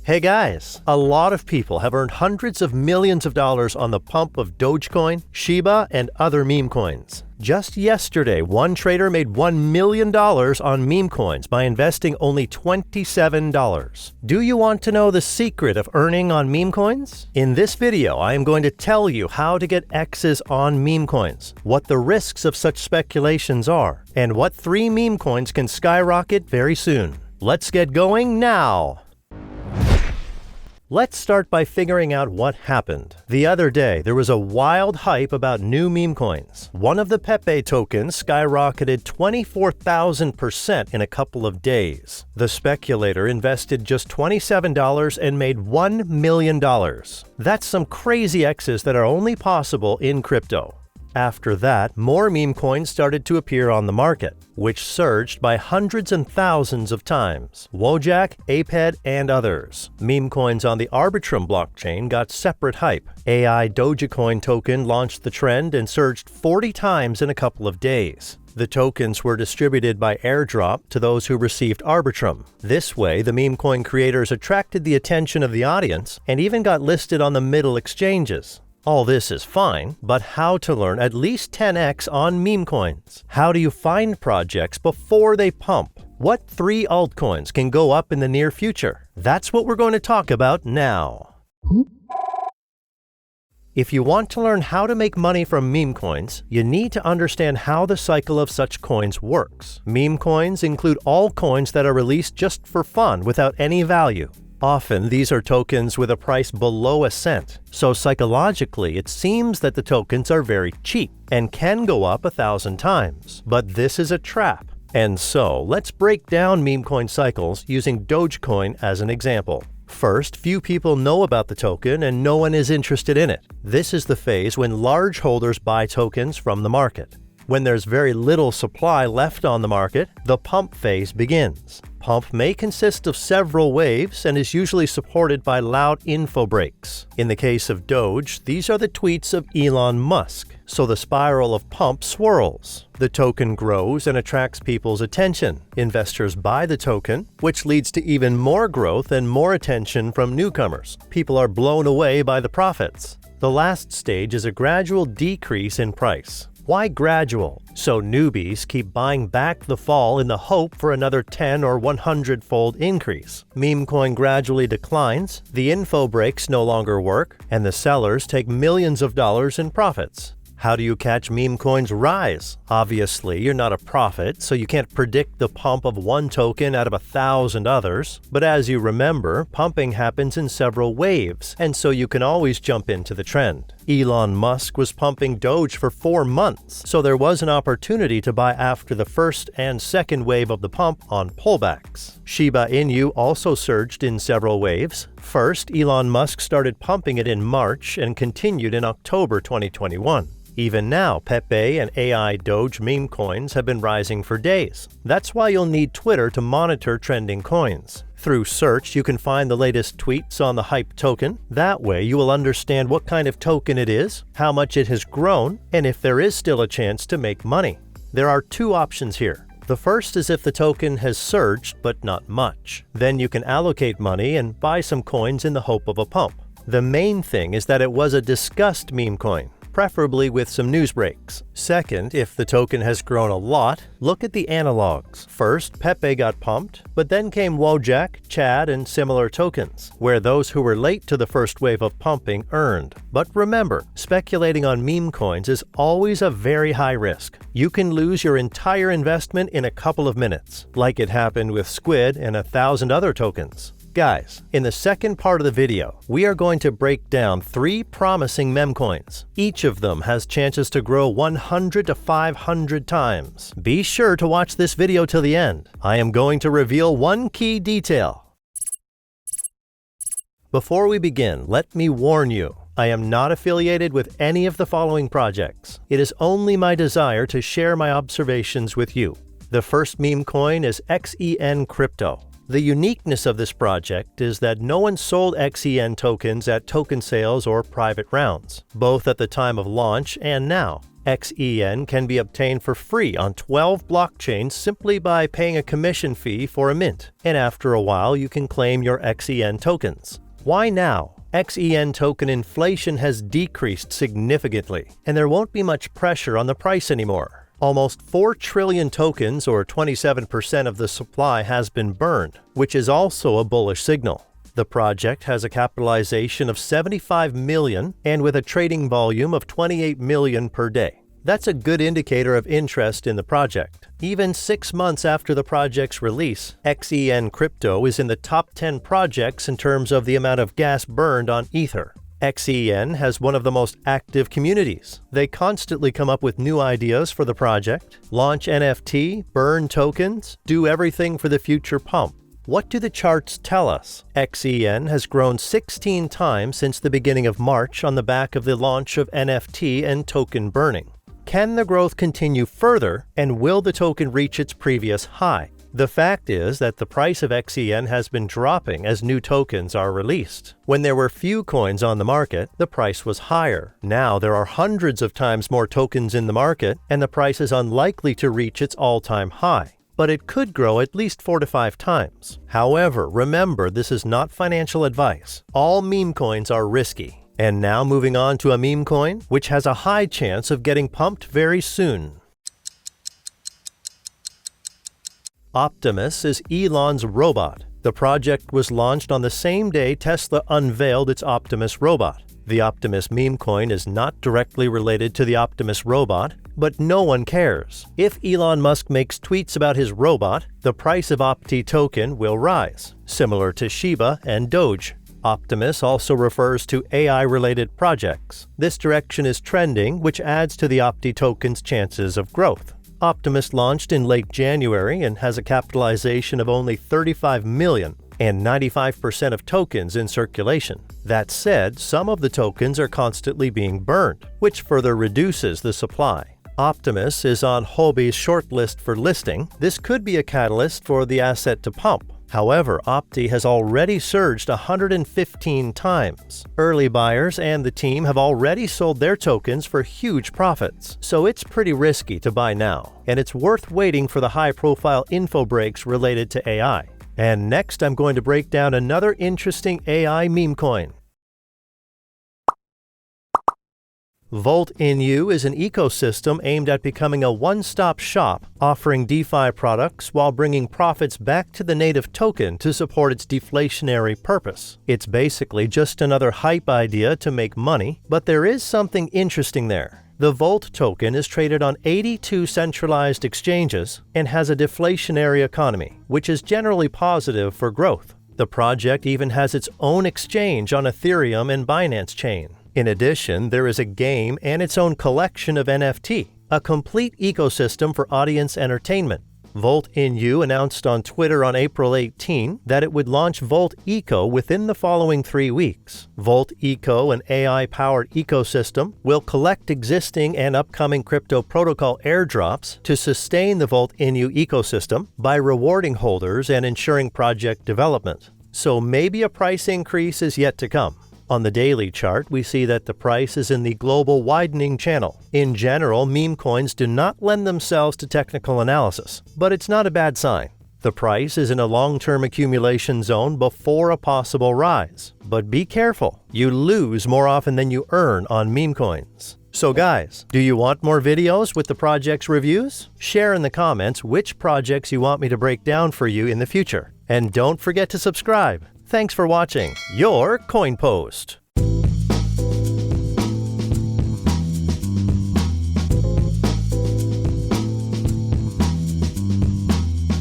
Hey guys, a lot of people have earned hundreds of millions of dollars on the pump of DogeCoin, Shiba, and other meme coins. Just yesterday, one trader made $1 million on meme coins by investing only $27. Do you want to know the secret of earning on meme coins? In this video, I am going to tell you how to get X's on meme coins, what the risks of such speculations are, and what 3 meme coins can skyrocket very soon. Let's get going now! Let's start by figuring out what happened. The other day, there was a wild hype about new meme coins. One of the Pepe tokens skyrocketed 24,000% in a couple of days. The speculator invested just $27 and made $1 million. That's some crazy X's that are only possible in crypto. After that, more meme coins started to appear on the market, which surged by hundreds and thousands of times. Wojak, Ape, and others. Meme coins on the Arbitrum blockchain got separate hype. AI DogeCoin token launched the trend and surged 40 times in a couple of days. The tokens were distributed by airdrop to those who received Arbitrum. This way, the meme coin creators attracted the attention of the audience and even got listed on the middle exchanges. All this is fine, but how to learn at least 10x on meme coins? How do you find projects before they pump? What 3 altcoins can go up in the near future? That's what we're going to talk about now. If you want to learn how to make money from meme coins, you need to understand how the cycle of such coins works. Meme coins include all coins that are released just for fun without any value. Often, these are tokens with a price below a cent, so psychologically it seems that the tokens are very cheap and can go up 1,000 times. But this is a trap. And so, let's break down meme coin cycles using DogeCoin as an example. First, few people know about the token and no one is interested in it. This is the phase when large holders buy tokens from the market. When there's very little supply left on the market, the pump phase begins. Pump may consist of several waves and is usually supported by loud info breaks. In the case of Doge, these are the tweets of Elon Musk, so the spiral of pump swirls. The token grows and attracts people's attention. Investors buy the token, which leads to even more growth and more attention from newcomers. People are blown away by the profits. The last stage is a gradual decrease in price. Why gradual? So newbies keep buying back the fall in the hope for another 10 or 100-fold increase. Meme coin gradually declines, the info breaks no longer work, and the sellers take millions of dollars in profits. How do you catch meme coins' rise? Obviously, you're not a prophet, so you can't predict the pump of one token out of 1,000 others. But as you remember, pumping happens in several waves, and so you can always jump into the trend. Elon Musk was pumping Doge for 4 months, so there was an opportunity to buy after the first and second wave of the pump on pullbacks. Shiba Inu also surged in several waves. First, Elon Musk started pumping it in March and continued in October 2021. Even now, Pepe and AI Doge meme coins have been rising for days. That's why you'll need Twitter to monitor trending coins. Through search, you can find the latest tweets on the hype token. That way, you will understand what kind of token it is, how much it has grown, and if there is still a chance to make money. There are 2 options here. The first is if the token has surged, but not much. Then you can allocate money and buy some coins in the hope of a pump. The main thing is that it was a discussed meme coin, preferably with some news breaks. Second, if the token has grown a lot, look at the analogs. First, Pepe got pumped, but then came Wojak, Chad, and similar tokens, where those who were late to the first wave of pumping earned. But remember, speculating on meme coins is always a very high risk. You can lose your entire investment in a couple of minutes, like it happened with Squid and 1,000 other tokens. Guys, in the second part of the video, we are going to break down 3 promising meme coins. Each of them has chances to grow 100 to 500 times. Be sure to watch this video till the end. I am going to reveal one key detail. Before we begin, let me warn you. I am not affiliated with any of the following projects. It is only my desire to share my observations with you. The first meme coin is XEN Crypto. The uniqueness of this project is that no one sold XEN tokens at token sales or private rounds, both at the time of launch and now. XEN can be obtained for free on 12 blockchains simply by paying a commission fee for a mint, and after a while you can claim your XEN tokens. Why now? XEN token inflation has decreased significantly, and there won't be much pressure on the price anymore. Almost 4 trillion tokens, or 27% of the supply, has been burned, which is also a bullish signal. The project has a capitalization of 75 million and with a trading volume of 28 million per day. That's a good indicator of interest in the project. Even 6 months after the project's release, XEN Crypto is in the top 10 projects in terms of the amount of gas burned on Ether. XEN has one of the most active communities. They constantly come up with new ideas for the project, launch NFT, burn tokens, do everything for the future pump. What do the charts tell us? XEN has grown 16 times since the beginning of March on the back of the launch of NFT and token burning. Can the growth continue further, and will the token reach its previous high? The fact is that the price of XEN has been dropping as new tokens are released. When there were few coins on the market, the price was higher. Now there are hundreds of times more tokens in the market, and the price is unlikely to reach its all-time high. But it could grow at least 4 to 5 times. However, remember, this is not financial advice. All meme coins are risky. And now moving on to a meme coin, which has a high chance of getting pumped very soon. Optimus is Elon's robot. The project was launched on the same day Tesla unveiled its Optimus robot. The Optimus meme coin is not directly related to the Optimus robot, but no one cares. If Elon Musk makes tweets about his robot, the price of Opti token will rise, similar to Shiba and Doge. Optimus also refers to AI-related projects. This direction is trending, which adds to the Opti token's chances of growth. Optimus launched in late January and has a capitalization of only 35 million and 95% of tokens in circulation. That said, some of the tokens are constantly being burned, which further reduces the supply. Optimus is on Huobi's shortlist for listing. This could be a catalyst for the asset to pump. However, Opti has already surged 115 times. Early buyers and the team have already sold their tokens for huge profits, so it's pretty risky to buy now, and it's worth waiting for the high-profile info breaks related to AI. And next, I'm going to break down another interesting AI meme coin. Vault.inu is an ecosystem aimed at becoming a one-stop shop, offering DeFi products while bringing profits back to the native token to support its deflationary purpose. It's basically just another hype idea to make money, but there is something interesting there. The Volt token is traded on 82 centralized exchanges and has a deflationary economy, which is generally positive for growth. The project even has its own exchange on Ethereum and Binance chain. In addition, there is a game and its own collection of NFT, a complete ecosystem for audience entertainment. Vault.inu announced on Twitter on April 18 that it would launch Volt Eco within the following 3 weeks. Volt Eco, an AI-powered ecosystem, will collect existing and upcoming crypto protocol airdrops to sustain the Vault.inu ecosystem by rewarding holders and ensuring project development. So maybe a price increase is yet to come. On the daily chart, we see that the price is in the global widening channel. In general, meme coins do not lend themselves to technical analysis, but it's not a bad sign. The price is in a long-term accumulation zone before a possible rise. But be careful, you lose more often than you earn on meme coins. So guys, do you want more videos with the project's reviews? Share in the comments which projects you want me to break down for you in the future. And don't forget to subscribe. Thanks for watching your Coin Post.